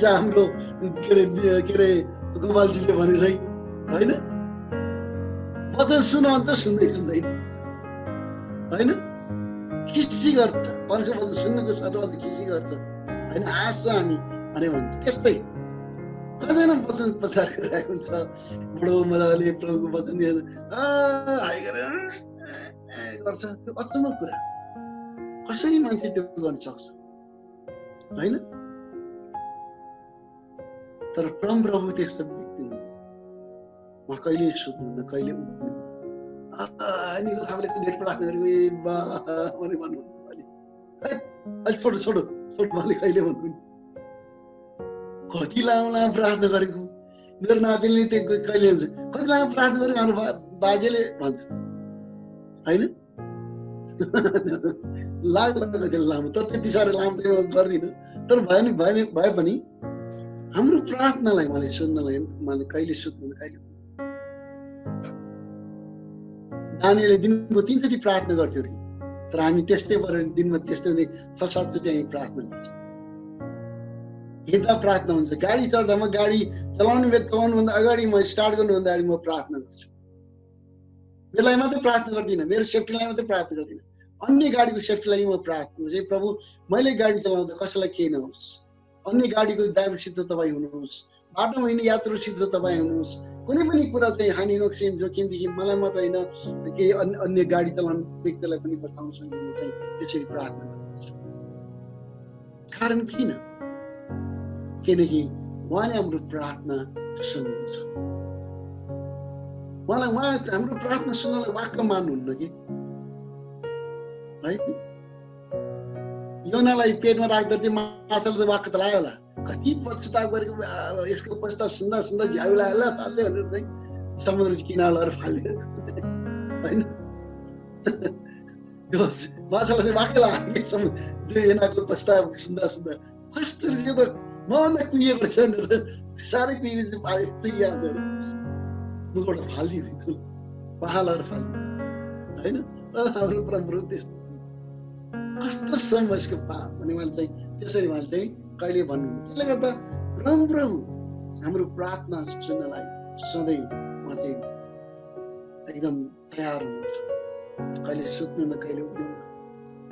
Speaker 4: हाम्रो के अरे गोपालजीले भने चाहिँ होइन, वचन सुन अन्त सुन्दैन होइन, खिसी गर्छ परको वचन सुन्नुको छ र खिसी गर्छ होइन, हाँस्छ हामी भने भन्छ। त्यस्तै कतिजना वचन प्रचार गरिरहेको हुन्छ, बडो मजाले प्रभुको वचन हाई गरेर गर्छ, त्यो अचम्म कुरा। कसरी मान्छे त्यो गर्न सक्छ होइन? तर परमप्रभु त्यस्तो व्यक्ति हुन्, उहाँ कहिले सुत्नुहुन्न, कहिले उठ्नु। अनि हामीले धेरै प्रार्थना गरेको ए बा भने भन्नुभयो, अहिले छोडो छोडो छोडो भने कहिले भन्नु। कति लामो प्रार्थना गरेको मेरो नातिले त्यो कहिले हुन्छ, कति लामो प्रार्थना गरेको हाम्रो बाजेले भन्छ होइन? लाग्दैन लामो, तर त्यति साह्रो लामो चाहिँ गर्दिनँ। तर भए पनि हाम्रो प्रार्थनालाई मैले सुन्नलाई मैले कहिले सुत्नु कहिले। दानिएलले दिनको 3 चोटि प्रार्थना गर्थ्यो अरे, तर हामी त्यस्तै गरेर दिनमा त्यस्तै हुने 6-7 चोटि हामी प्रार्थना गर्छौँ। हिँड्दा प्रार्थना हुन्छ, गाडी चढ्दा म गाडी चलाउनुभन्दा अगाडि म स्टार्ट गर्नुभन्दा अगाडि म प्रार्थना गर्छु। मेरो लागि मात्रै प्रार्थना गर्दिनँ, मेरो सेफ्टीलाई मात्रै प्रार्थना गर्दिनँ, अन्य गाडीको सेफ्टीलाई म प्रार्थना गर्छु। प्रभु मैले गाडी चलाउँदा कसैलाई केही नहोस्, अन्य गाडीको ड्राइभरसित तपाईँ हुनुहोस्, बाटोमा हिँड्ने यात्रुसित तपाईँ हुनुहोस्, कुनै पनि कुरा चाहिँ हानि नोक्सान जोखिमदेखि मलाई मात्र होइन केही अन्य गाडी चलाउने व्यक्तिलाई पनि बचाउँछु म चाहिँ त्यसरी प्रार्थना गर्छु। कारण किन? किनकि उहाँले हाम्रो प्रार्थना सुन्नुहुन्छ। उहाँ हाम्रो प्रार्थना सुन्नलाई वाक्क मान्नुहुन्न कि है? योनालाई पेटमा राख्दा त्यो माछाले त वाक्क त लाग्यो होला, कति पश्चाताप गरेको, यसको पश्चाताप सुन्दा सुन्दा झ्याउ लाग्यो फाल्यो भनेर चाहिँ समुद्र किनाराहरू फाल्यो होइन? त्यो माछालाई चाहिँ वाक्क लाग्यो त्यो योनाको पश्चाताप सुन्दा सुन्दा। कस्तो यो त मभन्दा कुहिएको छ भनेर साह्रै कुहिएको चाहिँ याद गरेर मुखबाट फालिदिन्छु, पहाडहरू फालिदिन्छु होइन? हाम्रो परमप्रभु त्यस्तो कस्तो समयको पाप भने उहाँले चाहिँ त्यसरी उहाँले चाहिँ कहिले भन्नु। त्यसले गर्दा परमप्रभु हाम्रो प्रार्थना सुन्नलाई सधैँ उहाँ चाहिँ एकदम तयार हुनुहुन्छ, कहिले सुत्नुहुन्न कहिले उठ्नुहुन्न।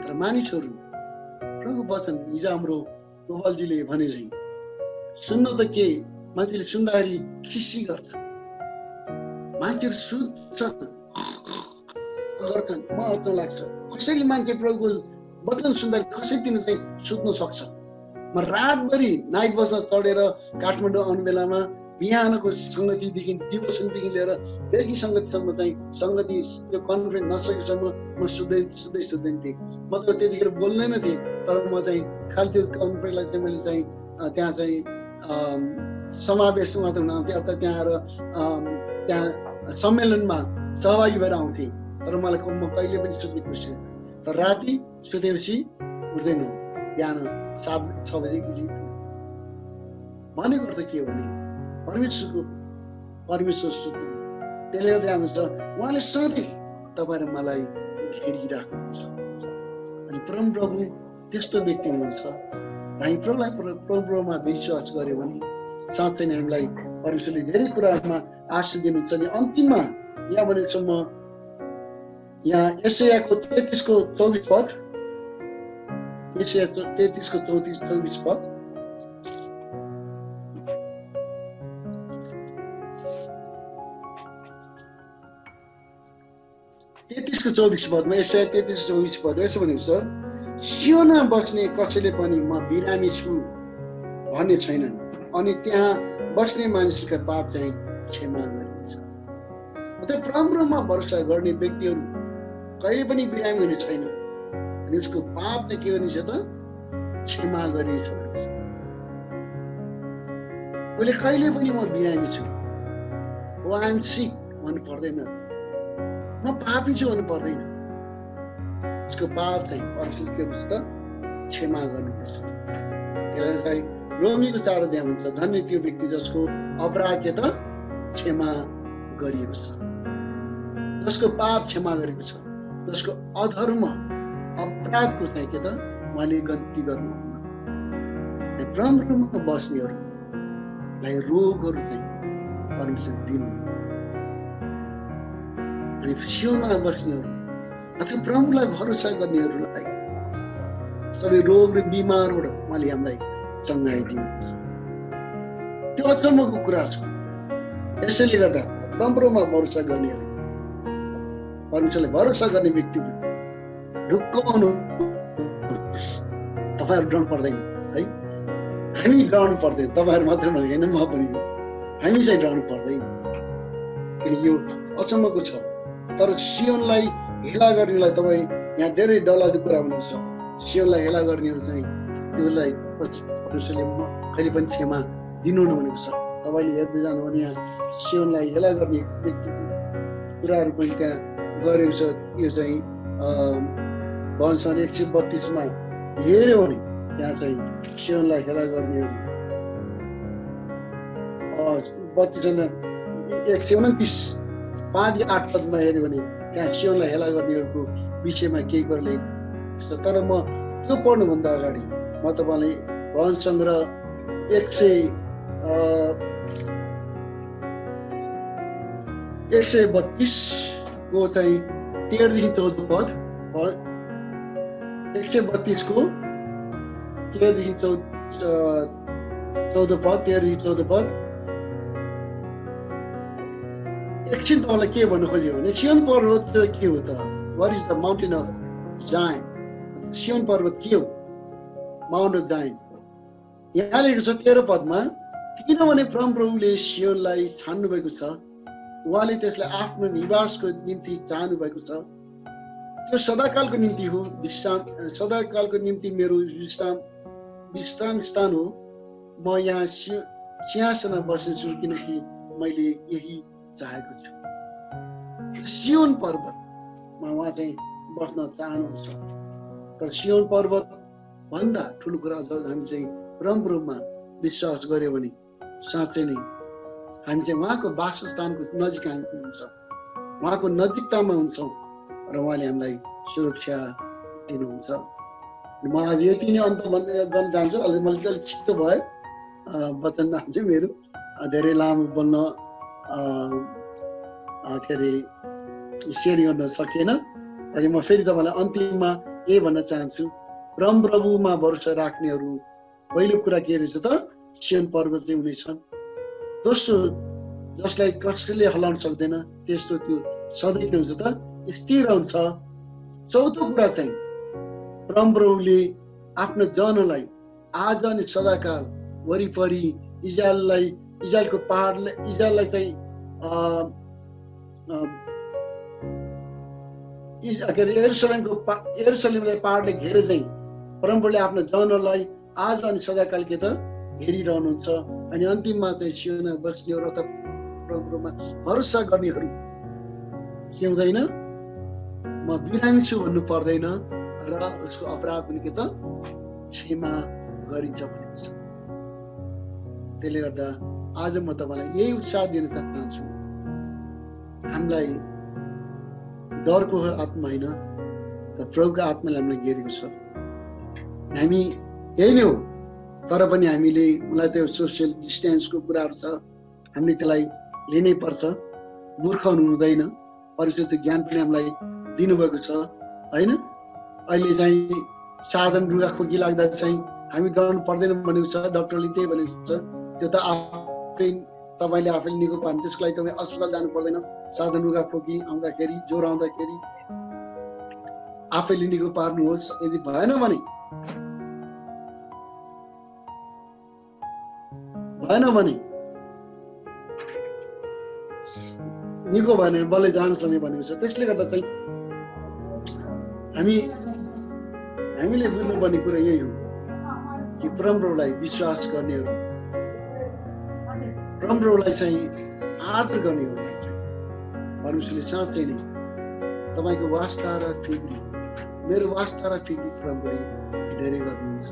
Speaker 4: तर मानिसहरू प्रभु वचन हिजो हाम्रो गोपालजीले भने चाहिँ सुन्न त के, मान्छेले सुन्दाखेरि खिसी गर्छ, मान्छेहरू सुत्छन् गर्छन्, महत्त्व लाग्छ। कसरी मान्छे प्रभुको वचन सुन्दाखेरि कसरी दिन चाहिँ सुत्न सक्छ? म रातभरि नाइट बस चढेर काठमाडौँ आउने बेलामा बिहानको सङ्गतिदेखि दिवसदेखि लिएर बेलुकी सङ्गतिसम्म चाहिँ सङ्गति त्यो कन्फरेन्स नसकेसम्म म सुत्दैन थिएँ। म त त्यतिखेर बोल्दैन थिएँ, तर म चाहिँ खालि त्यो कन्फरेन्सलाई चाहिँ मैले चाहिँ त्यहाँ चाहिँ समावेश मात्र हुन आउँथेँ, अर्थात् त्यहाँ आएर त्यहाँ सम्मेलनमा सहभागी भएर आउँथेँ। तर मलाई म कहिले पनि सुत्ने खुसी छैन। तर राति सुतेपछि उठ्दैनौँ, बिहान 7-6 बजे भनेको अर्थ के हो भने परमेश्वर सुत्नु। त्यसले गर्दा हुन्छ उहाँले सधैँ तपाईँ र मलाई घेरिराख्नुहुन्छ। अनि परमप्रभु त्यस्तो व्यक्ति हुनुहुन्छ। हामी परमप्रभुमा विश्वास गर्यो भने साँच्चै नै हामीलाई परमेश्वरले धेरै कुराहरूमा आशीष दिनुहुन्छ। अनि अन्तिममा यहाँ भनेको छ, म यहाँ यशायाको 33:24 पद, यशाया 33:24 पद, पदमा यशाया 33:24 पद यसो भनेको छ, सियोनमा बस्ने कसैले पनि म बिरामी छु भन्ने छैनन्, अनि त्यहाँ बस्ने मानिसका पाप चाहिँ क्षमा गरिन्छ। मतलब परमप्रभुमा भरोसा गर्ने व्यक्तिहरू कहिले पनि बिरामी हुने छैन, अनि उसको पाप चाहिँ के गर्नेछ त क्षमा गरिन्छ। उसले कहिले पनि म बिरामी छु, आई एम सिक भन्नु पर्दैन, म पापी छु भन्नु पर्दैन। उसको पाप चाहिँ परमेश्वरले क्षमा गर्नुपर्छ। त्यसलाई चाहिँ रोमीको 4 अध्याय भन्छ, धन्य त्यो व्यक्ति जसको अपराध के त क्षमा गरिएको छ, जसको पाप क्षमा गरेको छ, जसको अधर्म अपराधको चाहिँ के त उहाँले गन्ती गर्नुहुन्न। परमप्रभुमा बस्नेहरूलाई रोगहरू चाहिँ परमेश्वर दिनु, अनि सियोनमा बस्नेहरू अथवा प्रभुलाई भरोसा गर्नेहरूलाई सबै रोग र बिमारबाट उहाँले हामीलाई चङ्गाइदिनुहुन्छ। त्यो अचम्मको कुरा छ। यसैले गर्दा परमप्रभुमा भरोसा गर्नेहरू, परमेश्वरलाई भरोसा गर्ने व्यक्तिहरू ढुक्क हुनु तपाईँहरू डराउनु पर्दैन है, हामी डराउनु पर्दैन, तपाईँहरू मात्रै भने होइन म पनि हो, हामी चाहिँ डराउनु पर्दैन। यो अचम्मको छ। तर सियोनलाई हेला गर्नेलाई तपाईँ यहाँ धेरै डरलाग्दो कुरा हुनुहुन्छ। सियोनलाई हेला गर्नेहरू चाहिँ त्यसलाई परमेश्वरले कहिले पनि क्षमा दिनुहुन्न भनेको छ। तपाईँले हेर्दै जानु भने यहाँ सियोनलाई हेला गर्ने व्यक्तिको कुराहरू पनि त्यहाँ गरेको छ। यो चाहिँ भन्छ 132 हेऱ्यो भने त्यहाँ चाहिँ सियोनलाई हेला गर्नेहरू 129 5 या 8 पदमा हेऱ्यो भने त्यहाँ सियोनलाई हेला गर्नेहरूको विषयमा केही कुरा लेखेको छ। तर म त्यो पढ्नुभन्दा अगाडि म तपाईँलाई भजन सङ्ग्रह 132 को चाहिँ 13 देखि 14 पद, 132 को 13 देखि 14 पद, 13 देखि 14 पद एकछिन तपाईँलाई के भन्नु खोज्यो भने सियोन पर्वत के हो त? What is the mountain of Zion? Zion पर्वत के हो? माउन्ट अफ जायन। यहाँ लेखेको छ 13 पदमा, किनभने परमप्रभुले सियोनलाई छान्नु भएको छ, उहाँले त्यसलाई आफ्नो निवासको निम्ति चाहनु भएको छ। त्यो सदाकालको निम्ति हो, सदाकालको निम्ति मेरो विश्राम स्थान हो। म यहाँ सिंहासनमा बस्नेछु किनकि मैले यही चाहेको छु। सियोन पर्वतमा उहाँ चाहिँ बस्न चाहनुहुन्छ। तर सियोन पर्वत भन्दा ठुलो कुरा छ, हामी चाहिँ परमप्रभुमा विश्वास गर्यो भने साँच्चै नै हामी चाहिँ उहाँको वासस्थानको नजिक हुन्छ, उहाँको नजिकतामा हुन्छौँ र उहाँले हामीलाई सुरक्षा दिनुहुन्छ। म आज यति नै अन्त गर्न चाहन्छु। अहिले मैले चाहिँ अलिक छिटो भयो, वचन चाहिँ मेरो धेरै लामो बोल्न के अरे सेयर गर्न सकेन। अनि म फेरि तपाईँलाई अन्तिममा के भन्न चाहन्छु, परमप्रभुमा भरोसा राख्नेहरू पहिलो कुरा के रहेछ त? सियोन पर्वत चाहिँ हुनेछन्। दोस्रो, जसलाई कसैले हलाउन सक्दैन, त्यस्तो त्यो सधैँ के हुन्छ त? स्थिर हुन्छ। चौथो कुरा चाहिँ परमप्रभुले आफ्नो जनलाई आज अनि सदाकाल वरिपरि इजरायलको पहाडलाई, इजरायललाई चाहिँ यरुशलेमलाई पहाडले घेरे चाहिँ परमप्रभुले आफ्नो जनलाई आज अनि सदाकाल के त घेरिरहनुहुन्छ। अनि अन्तिममा चाहिँ सियोनमा बस्नेहरू अथवा परमप्रभुमा भरोसा गर्नेहरू के हुँदैन? म बिरान्छु भन्नु पर्दैन र उसको अपराध पनि के त क्षमा गरिन्छ भनेको छ। त्यसले गर्दा आज म तपाईँलाई यही उत्साह दिन चाहन्छु, हामीलाई डरको आत्मा होइन, तर प्रभुको आत्माले हामीलाई घेरेको छ। हामी यही नै हो, तर पनि हामीले मलाई त्यो सोसियल डिस्टेन्सको कुराहरू छ, हामीले त्यसलाई लिनै पर्छ। मूर्ख हुनु हुँदैन। परमेश्वरले त्यो ज्ञान पनि हामीलाई दिनुभएको छ होइन। अहिले चाहिँ साधारण रुगाखोकी लाग्दा चाहिँ हामी डराउनु पर्दैन भनेको छ, डक्टरले त्यही भनेको छ। त्यो त आफै तपाईँले आफैले निको पार्नु, त्यसको लागि तपाईँ अस्पताल जानु पर्दैन। साधारण रुगाखोकी आउँदाखेरि, ज्वरो आउँदाखेरि आफैले निको पार्नुहोस्। यदि भएन भने निको भएन बल्लै जानुपर्ने भनेको छ। त्यसले गर्दा चाहिँ हामीले बुझ्नुपर्ने कुरा यही हो कि परमप्रभुलाई विश्वास गर्नेहरू, परमप्रभुलाई चाहिँ आदर गर्नेहरूलाई चाहिँ परमेश्वरले साँच्चै नै तपाईँको वास्ता र फिक्री, मेरो वास्ता र फिक्री परमप्रभुले धेरै गर्नुहुन्छ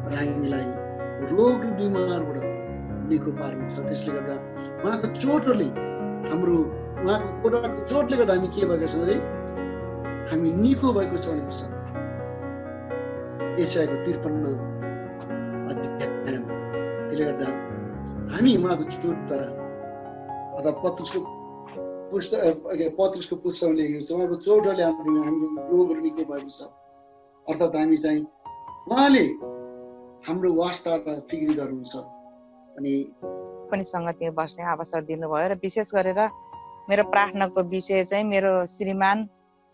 Speaker 4: र हामीलाई रोग र बिमारबाट निको पार्नुहुन्छ। त्यसले गर्दा उहाँको चोटले उहाँको कोराको चोटले गर्दा हामी के भएको छौँ अरे? हामी निको भएको छ भनेको छ। यशायाको 53 अध्याय। त्यसले गर्दा हामी उहाँको चोटद्वारा अथवा पत्रुसको पुस्तकमा लेखेको छ, उहाँको चोटहरूले हाम्रो रोगहरू निको भएको छ। अर्थात् हामी चाहिँ उहाँले हाम्रो वास्ता र फिक्री गर्नुहुन्छ। अनि
Speaker 5: पनि सँगै बस्ने अवसर दिनुभयो र विशेष गरेर मेरो प्रार्थनाको विषय चाहिँ मेरो श्रीमान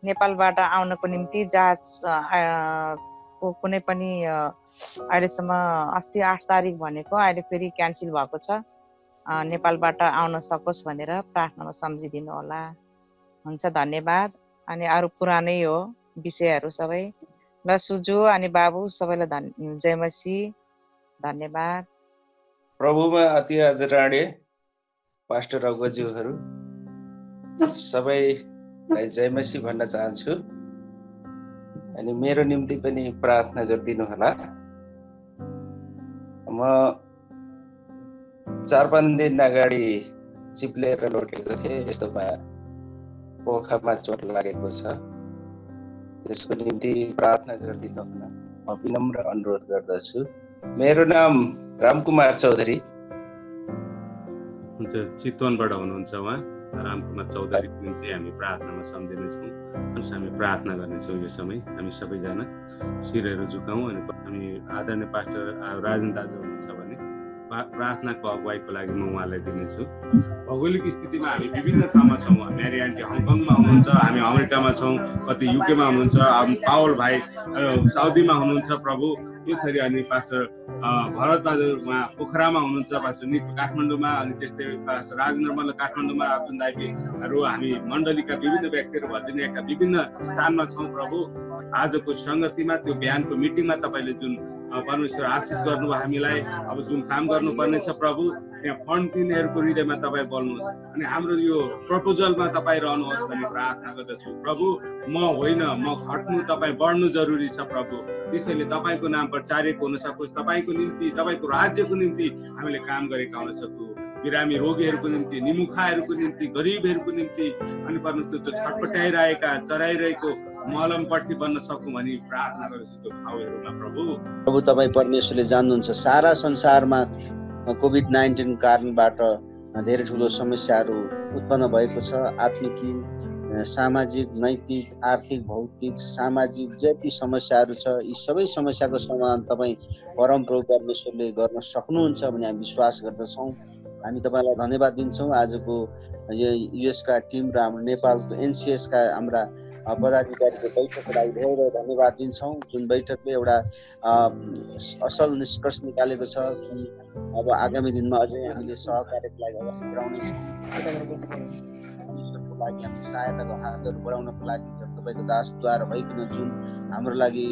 Speaker 5: नेपालबाट आउनको निम्ति जहाज उहाँको कुनै पनि अहिलेसम्म अस्ति 8 तारिक भनेको अहिले फेरि क्यान्सल भएको छ। नेपालबाट आउन सकोस् भनेर प्रार्थनामा सम्झिदिनु होला। हुन्छ, धन्यवाद। अनि अरू पुरानै हो विषयहरू सबै। ल सुजु अनि बाबु सबैलाई जय मसीह, धन्यवाद।
Speaker 6: प्रभुमा अति आदरणीय पास्टर अगुवाज्यूहरू सबैलाई जय मसीह भन्न चाहन्छु। अनि मेरो निम्ति पनि प्रार्थना गरिदिनु होला। म 4-5 दिन अगाडि चिप्लेर लौटेको थिएँ। यस्तो पोखरमा चोट लागेको छ, त्यसको निम्ति प्रार्थना गरिदिनु होला म विनम्र अनुरोध गर्दछु। मेरो नाम रामकुमार चौधरी।
Speaker 1: हुन्छ, चितवनबाट हुनुहुन्छ उहाँ रामकुमार चौधरीको निम्ति हामी प्रार्थनामा सम्झिनेछौँ। हामी प्रार्थना गर्नेछौँ। यो समय हामी सबैजना शिरहरू झुकाउँ अनि हामी आदरणीय पास्टर राजन दाजु हुनुहुन्छ भने प्रार्थनाको अगुवाईको लागि म उहाँलाई दिनेछु। भौगोलिक स्थितिमा हामी विभिन्न ठाउँमा छौँ। मेरी आन्टी हङकङमा हुनुहुन्छ, हामी अमेरिकामा छौँ, कति युकेमा हुनुहुन्छ, पावल भाइ साउदीमा हुनुहुन्छ प्रभु। यसरी अनि पास्टर भरत बहादुर उहाँ पोखरामा हुनुहुन्छ, पास्टर निक काठमाडौँमा, अनि त्यस्तै पास्टर राजेन्द्र मल्ल काठमाडौँमा, अर्जुन दाइबीहरू हामी मण्डलीका विभिन्न व्यक्तिहरू भर्जिनियाका विभिन्न स्थानमा छौँ प्रभु। आजको सङ्गतिमा त्यो बिहानको मिटिङमा तपाईँले जुन परमेश्वर आशिष गर्नुभयो हामीलाई, अब जुन काम गर्नुपर्ने छ प्रभु त्यहाँ फन्ड दिनेहरूको हृदयमा तपाईँ बोल्नुहोस् अनि हाम्रो यो प्रपोजलमा तपाईँ रहनुहोस् भन्ने प्रार्थना गर्दछु प्रभु। म होइन, म घट्नु, तपाईँ बढ्नु जरुरी छ प्रभु। त्यसैले तपाईँको नाम प्रचारित हुन सकोस्, तपाईँको निम्ति, तपाईँको राज्यको निम्ति हामीले काम गरेका हुन सकौँ। बिरामी रोगीहरूको निम्ति, निमुखाहरूको निम्ति, गरिबहरूको निम्ति अनि परमेश्वर त्यो छटपटाइरहेका चराइरहेको मलमपट्टि बन्न सकौँ भनी प्रार्थना गर्दछु त्यो भावहरूमा प्रभु।
Speaker 7: प्रभु तपाईँ परमेश्वरले जान्नुहुन्छ सारा संसारमा कोभिड-19 कारणबाट धेरै ठुलो समस्याहरू उत्पन्न भएको छ। आत्मिकी, सामाजिक, नैतिक, आर्थिक, भौतिक, सामाजिक जति समस्याहरू छ यी सबै समस्याको समाधान तपाईँ परमप्रभु परमेश्वरले गर्न सक्नुहुन्छ भन्ने हामी विश्वास गर्दछौँ। हामी तपाईँलाई धन्यवाद दिन्छौँ। आजको यो युएसका टिम र हाम्रो नेपालको एनसिएसका हाम्रा पदाधिकारीको बैठकको लागि धेरै धेरै धन्यवाद दिन्छौँ। जुन बैठकले एउटा असल निष्कर्ष निकालेको छ कि अब आगामी दिनमा अझै हामीले सहकार्यको लागि अवसर बढाउनेछौँ। परमेश्वरको लागि हामी सहायताको हातहरू बढाउनको लागि तपाईँको दासद्वारा भइकन जुन हाम्रो लागि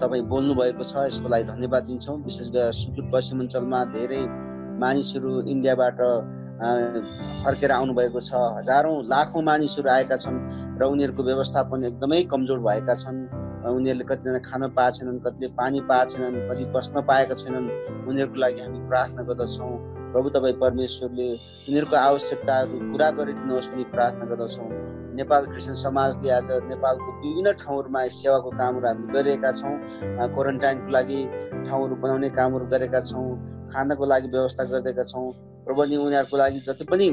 Speaker 7: तपाईँ बोल्नु भएको छ यसको लागि धन्यवाद दिन्छौँ। विशेष गरेर सुदूरपश्चिमाञ्चलमा धेरै मानिसहरू इन्डियाबाट फर्केर आउनुभएको छ। हजारौँ लाखौँ मानिसहरू आएका छन् र उनीहरूको व्यवस्थापन एकदमै कमजोर भएका छन्। उनीहरूले कतिजना खान पाएको छैनन्, कतिले पानी पाएको छैनन्, कति बस्न पाएका छैनन्। उनीहरूको लागि हामी प्रार्थना गर्दछौँ। प्रभु तपाईँ परमेश्वरले उनीहरूको आवश्यकताहरू पुरा गरिदिनुहोस् भनी प्रार्थना गर्दछौँ। नेपाल क्रिस्चियन समाजले आज नेपालको विभिन्न ठाउँहरूमा सेवाको कामहरू हामीले गरिरहेका छौँ। क्वारेन्टाइनको लागि ठाउँहरू बनाउने कामहरू गरेका छौँ, खानको लागि व्यवस्था गरिदिएका छौँ। प्रभु उनीहरूको लागि जति पनि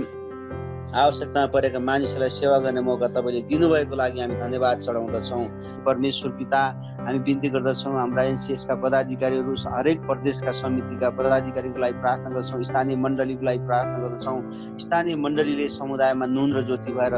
Speaker 7: आवश्यकतामा परेका मानिसहरूलाई सेवा गर्ने मौका तपाईँले दिनुभएको लागि हामी धन्यवाद चढाउँदछौँ। परमेश्वर पिता, हामी बिन्ती गर्दछौँ हाम्रा एनसिएसका पदाधिकारीहरू, हरेक प्रदेशका समितिका पदाधिकारीको लागि प्रार्थना गर्छौँ। स्थानीय मण्डलीको लागि प्रार्थना गर्दछौँ। स्थानीय मण्डलीले समुदायमा नुन र ज्योति भएर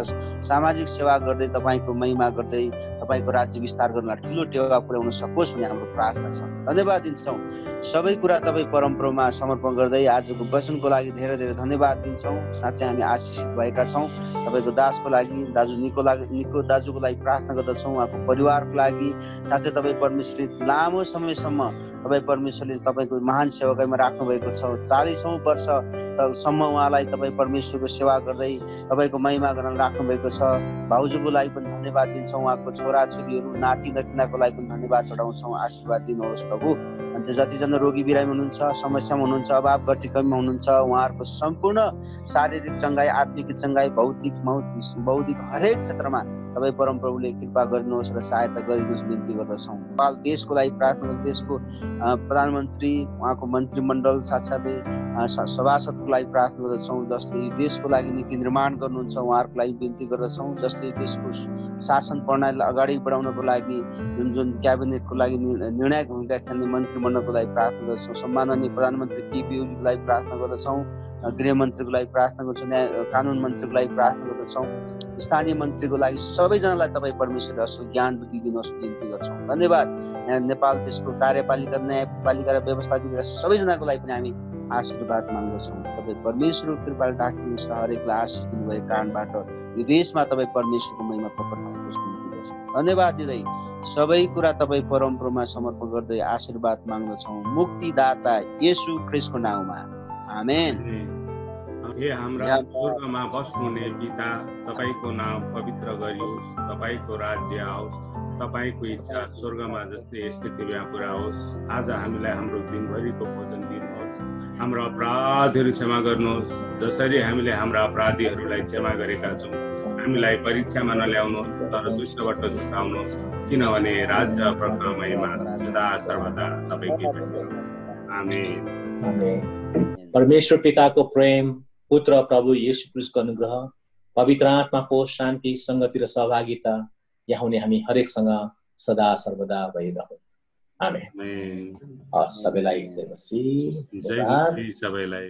Speaker 7: सामाजिक सेवा गर्दै तपाईँको महिमा गर्दै तपाईँको राज्य विस्तार गर्नलाई ठुलो टेवा पुर्याउन सकोस् भन्ने हाम्रो प्रार्थना छ। धन्यवाद दिन्छौँ। सबै कुरा तपाईँ परमप्रभुमा समर्पण गर्दै आजको वचनको लागि धेरै धेरै धन्यवाद दिन्छौँ। साँच्चै हामी आशिषित भएका छौँ। तपाईँको दासको लागि, दाजु निको दाजुको लागि प्रार्थना गर्दछौँ। उहाँको परिवारको लागि साँच्चै तपाईँ परमेश्वरले लामो समयसम्म तपाईँ परमेश्वरले तपाईँको महान सेवाकाईमा राख्नुभएको छ। 40औं वर्षसम्म उहाँलाई तपाईँ परमेश्वरको सेवा गर्दै तपाईँको महिमा गर्न राख्नुभएको छ। भाउजूको लागि पनि धन्यवाद दिन्छौँ। उहाँको छोराछोरीहरू, नाति नातिनाको लागि पनि धन्यवाद चढाउँछौँ। आशीर्वाद दिनुहोस् प्रभु। अन्त जतिजना रोगी बिरामी हुनुहुन्छ, समस्यामा हुनुहुन्छ, अभाव घटीकमीमा हुनुहुन्छ, उहाँहरूको सम्पूर्ण शारीरिक चङ्गाई, आत्मिक चङ्गाई, बौद्धिक हरेक क्षेत्रमा तपाईँ परमप्रभुले कृपा गरिदिनुहोस् र सहायता गरिदिनुहोस् बिन्ती गर्दछौँ। नेपाल देशको लागि प्रार्थना, देशको प्रधानमन्त्री, उहाँको मन्त्रीमण्डल साथसाथै सभासदको लागि प्रार्थना गर्दछौँ। जसले यो देशको लागि नीति निर्माण गर्नुहुन्छ उहाँहरूको लागि बिन्ती गर्दछौँ। जसले देशको शासन प्रणालीलाई अगाडि बढाउनको लागि जुन क्याबिनेटको लागि निर्णायक भूमिका खेल्ने मन्त्रीमण्डलको लागि प्रार्थना गर्दछौँ। सम्माननीय प्रधानमन्त्री केपी ओलीको लागि प्रार्थना गर्दछौँ। गृहमन्त्रीको लागि प्रार्थना गर्छौँ। कानुन मन्त्रीको लागि प्रार्थना गर्दछौँ। स्थानीय मन्त्रीको लागि सबैजनालाई तपाईँ परमेश्वरले असल ज्ञान बुद्धि दिनुहोस् बिन्ती गर्छौँ। धन्यवाद। यहाँ नेपाल त्यसको कार्यपालिका न्यायपालिका र व्यवस्थापिका सबैजनाको लागि पनि हामी आशीर्वाद माग्दछौँ। तपाईँ परमेश्वरको कृपाले ढाकिदिनुहोस् र हरेकलाई आशिष दिनुभएको कारणबाट यो देशमा तपाईँ परमेश्वरको महिमा प्रकट भएको बिन्ती गर्छौँ। धन्यवाद दिँदै सबै कुरा तपाईँ परमप्रभुमा समर्पण गर्दै आशीर्वाद माग्दछौँ मुक्तिदाता येशू ख्रीष्टको नाउँमा, आमेन।
Speaker 1: हे हाम्रा स्वर्गमा बस्नुहुने पिता, तपाईँको नाम पवित्र गरियोस्, तपाईँको राज्य आओस्, तपाईँको इच्छा स्वर्गमा जस्तै यस पृथ्वीमा पुरा होस्। आज हामीलाई हाम्रो दिनभरिको भोजन दिनुहोस्, हाम्रो अपराधहरू क्षमा गर्नुहोस् जसरी हामीले हाम्रा अपराधीहरूलाई क्षमा गरेका छौँ। हामीलाई परीक्षामा नल्याउनुहोस् तर दुष्टबाट छुटाउनुहोस्, किनभने राज्य प्रभुको महिमा सदा सर्वदा तपाईँकै हुन्छ, आमेन।
Speaker 8: परमेश्वर पिताको प्रेम, पुत्र प्रभु येशू ख्रीष्टको अनुग्रह, पवित्र आत्माको शान्ति, संगति र सहभागिता यहाँ हुने हामी हरेकसँग सदा सर्वदा भइरहौँ, आमेन। सबैलाई जय मसीह।
Speaker 1: जय मसीह सबैलाई।